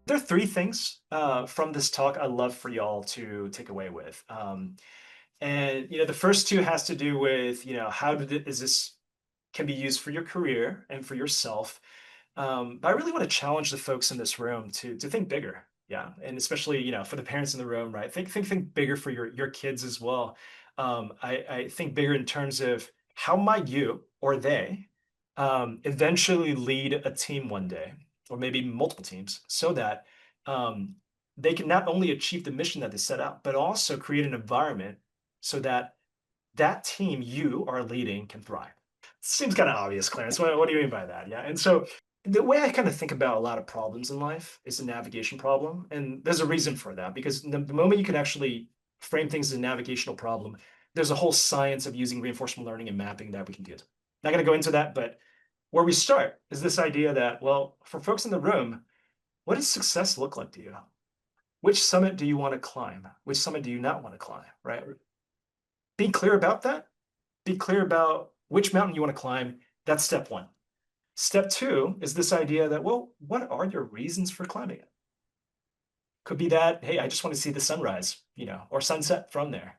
There are three things from this talk I love for y'all to take away with. And the first two has to do with, how is this can be used for your career and for yourself. But I really want to challenge the folks in this room to think bigger. Yeah. And especially, for the parents in the room, right? Think bigger for your kids as well. I think bigger in terms of how might you or they eventually lead a team one day, or maybe multiple teams, so that um, they can not only achieve the mission that they set out, but also create an environment so that that team you are leading can thrive. Seems kind of obvious, Clarence. What do you mean by that? Yeah. And so the way I kind of think about a lot of problems in life is a navigation problem. And there's a reason for that, because the moment you can actually frame things as a navigational problem, there's a whole science of using reinforcement learning and mapping that we can do. Not going to go into that, but where we start is this idea that, well, for folks in the room, what does success look like to you? Which summit do you want to climb? Which summit do you not want to climb? Right? Be clear about that. Be clear about which mountain you want to climb. That's step one. Step two is this idea that, well, what are your reasons for climbing it? Could be that, hey, I just want to see the sunrise, or sunset from there.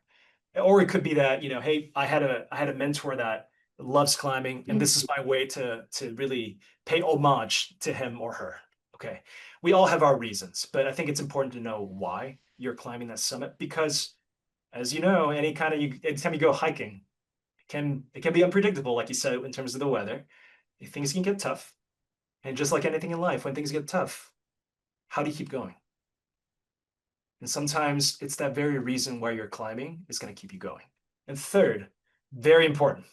Or it could be that, hey, I had a mentor that loves climbing, and this is my way to really pay homage to him or her. Okay. We all have our reasons, but I think it's important to know why you're climbing that summit, because as you know, anytime you go hiking, it can be unpredictable, like you said, in terms of the weather. Things can get tough. And just like anything in life, when things get tough, how do you keep going? And sometimes it's that very reason why you're climbing is going to keep you going. And third, very important,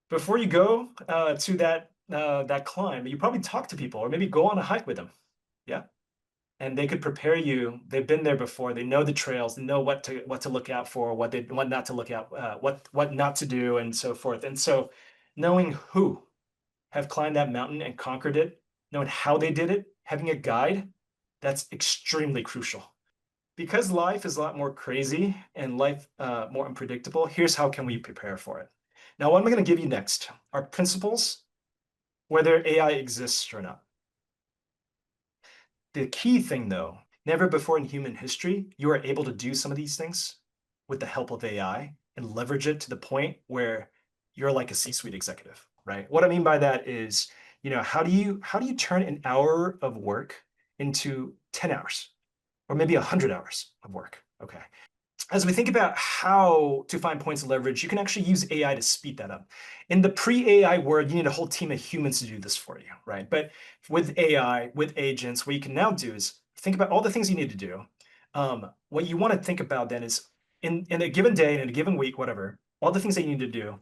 before you go to that climb, you probably talk to people or maybe go on a hike with them. Yeah. And they could prepare you. They've been there before. They know the trails. They know what to look out for, what not to look out, what not to do, and so forth. And so, knowing who have climbed that mountain and conquered it, knowing how they did it, having a guide, that's extremely crucial. Because life is a lot more crazy and life more unpredictable, here's how can we prepare for it. Now, what am I going to give you next are principles, whether AI exists or not. The key thing, though, never before in human history, you are able to do some of these things with the help of AI and leverage it to the point where you're like a C-suite executive, right? What I mean by that is, how do you turn an hour of work into 10 hours or maybe 100 hours of work? Okay. As we think about how to find points of leverage, you can actually use AI to speed that up. In the pre-AI world, you need a whole team of humans to do this for you, right? But with AI, with agents, what you can now do is think about all the things you need to do. What you want to think about then is in a given day, in a given week, whatever, all the things that you need to do.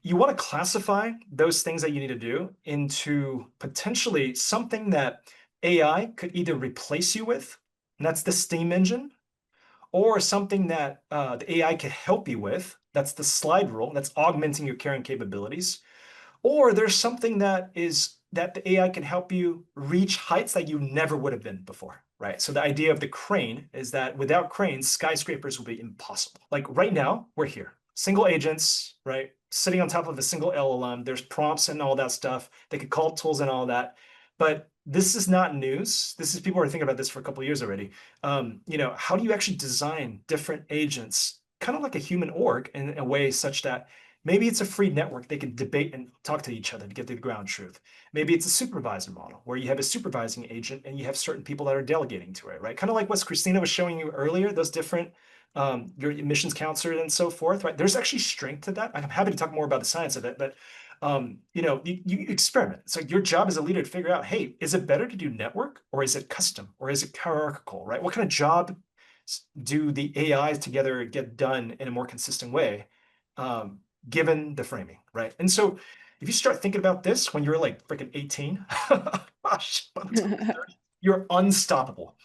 You want to classify those things that you need to do into potentially something that AI could either replace you with, and that's the steam engine, or something that the AI can help you with. That's the slide rule. That's augmenting your carrying capabilities. Or there's something that the AI can help you reach heights that you never would have been before, right? So the idea of the crane is that without cranes, skyscrapers will be impossible. Like right now, we're here, single agents, right? Sitting on top of a single LLM. There's prompts and all that stuff. They could call tools and all that. But this is not news. This is people are thinking about this for a couple of years already. How do you actually design different agents, kind of like a human org, in a way such that maybe it's a free network they can debate and talk to each other to get to the ground truth. Maybe it's a supervisor model where you have a supervising agent and you have certain people that are delegating to it, right? Kind of like what Christina was showing you earlier, those different your emissions counselor and so forth, right? There's actually strength to that. I'm happy to talk more about the science of it, but you experiment. So your job as a leader to figure out, hey, is it better to do network or is it custom or is it hierarchical, right? What kind of job do the AIs together get done in a more consistent way, given the framing, right? And so if you start thinking about this when you're like freaking 18, gosh, by the time you're 30, you're unstoppable.